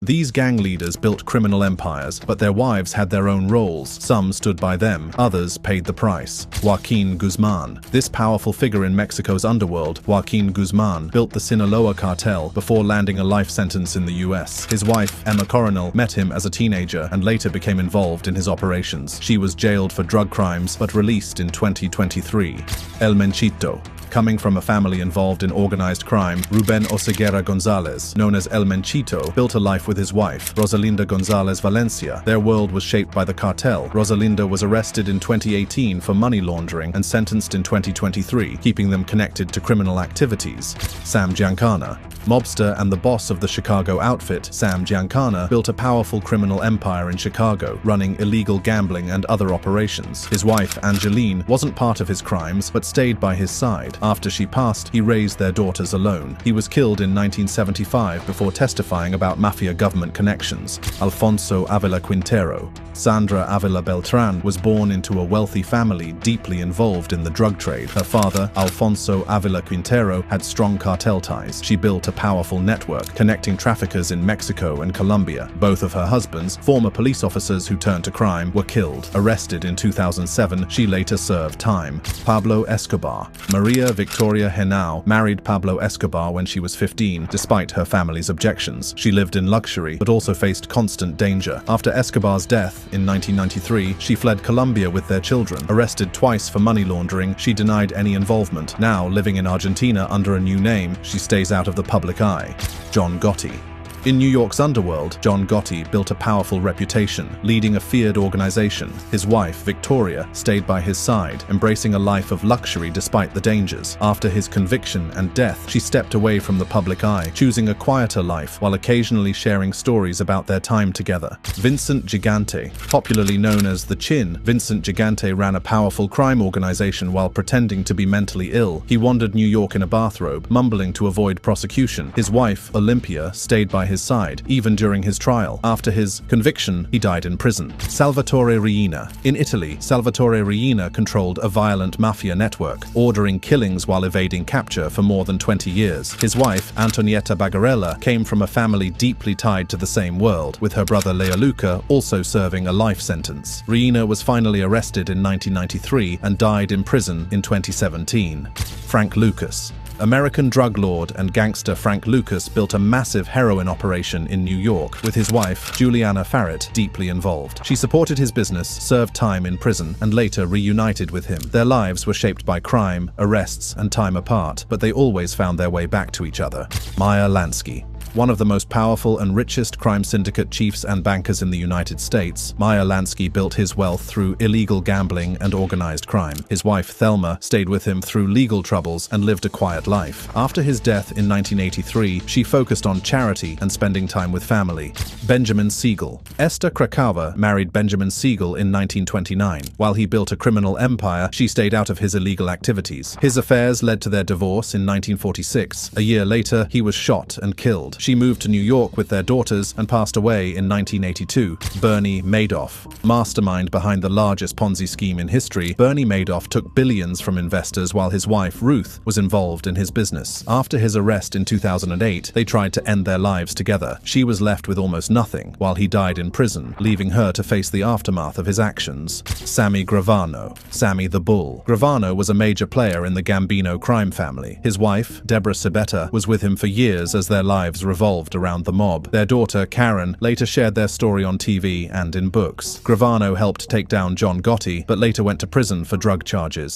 These gang leaders built criminal empires, but their wives had their own roles. Some stood by them, others paid the price. Joaquin Guzman. This powerful figure in Mexico's underworld, Joaquin Guzman, built the Sinaloa cartel before landing a life sentence in the US. His wife, Emma Coronel, met him as a teenager and later became involved in his operations. She was jailed for drug crimes, but released in 2023. El Menchito. Coming from a family involved in organized crime, Ruben Oseguera Gonzalez, known as El Menchito, built a life with his wife, Rosalinda Gonzalez Valencia. Their world was shaped by the cartel. Rosalinda was arrested in 2018 for money laundering and sentenced in 2023, keeping them connected to criminal activities. Sam Giancana. Mobster and the boss of the Chicago outfit, Sam Giancana, built a powerful criminal empire in Chicago, running illegal gambling and other operations. His wife, Angeline, wasn't part of his crimes, but stayed by his side. After she passed, he raised their daughters alone. He was killed in 1975 before testifying about mafia government connections. Alfonso Avila Quintero. Sandra Avila Beltran was born into a wealthy family deeply involved in the drug trade. Her father, Alfonso Avila Quintero, had strong cartel ties. She built a powerful network, connecting traffickers in Mexico and Colombia. Both of her husbands, former police officers who turned to crime, were killed. Arrested in 2007, she later served time. Pablo Escobar. Maria Victoria Henao married Pablo Escobar when she was 15, despite her family's objections. She lived in luxury, but also faced constant danger. After Escobar's death in 1993, she fled Colombia with their children. Arrested twice for money laundering, she denied any involvement. Now, living in Argentina under a new name, she stays out of the public eye. John Gotti. In New York's underworld, John Gotti built a powerful reputation, leading a feared organization. His wife, Victoria, stayed by his side, embracing a life of luxury despite the dangers. After his conviction and death, she stepped away from the public eye, choosing a quieter life while occasionally sharing stories about their time together. Vincent Gigante. Popularly known as the Chin, Vincent Gigante ran a powerful crime organization while pretending to be mentally ill. He wandered New York in a bathrobe, mumbling to avoid prosecution. His wife, Olympia, stayed by his side, even during his trial. After his conviction, he died in prison. Salvatore Riina. In Italy, Salvatore Riina controlled a violent mafia network, ordering killings while evading capture for more than 20 years. His wife, Antonietta Bagarella, came from a family deeply tied to the same world, with her brother Leoluca also serving a life sentence. Riina was finally arrested in 1993 and died in prison in 2017. Frank Lucas. American drug lord and gangster Frank Lucas built a massive heroin operation in New York, with his wife, Juliana Farrett, deeply involved. She supported his business, served time in prison, and later reunited with him. Their lives were shaped by crime, arrests, and time apart, but they always found their way back to each other. Meyer Lansky. One of the most powerful and richest crime syndicate chiefs and bankers in the United States, Meyer Lansky built his wealth through illegal gambling and organized crime. His wife, Thelma, stayed with him through legal troubles and lived a quiet life. After his death in 1983, she focused on charity and spending time with family. Benjamin Siegel. Esther Krakauer married Benjamin Siegel in 1929. While he built a criminal empire, she stayed out of his illegal activities. His affairs led to their divorce in 1946. A year later, he was shot and killed. She moved to New York with their daughters and passed away in 1982. Bernie Madoff. Mastermind behind the largest Ponzi scheme in history, Bernie Madoff took billions from investors while his wife, Ruth, was involved in his business. After his arrest in 2008, they tried to end their lives together. She was left with almost nothing, while he died in prison, leaving her to face the aftermath of his actions. Sammy Gravano. Sammy the Bull. Gravano was a major player in the Gambino crime family. His wife, Deborah Cibetta, was with him for years as their lives revolved around the mob. Their daughter, Karen, later shared their story on TV and in books. Gravano helped take down John Gotti, but later went to prison for drug charges.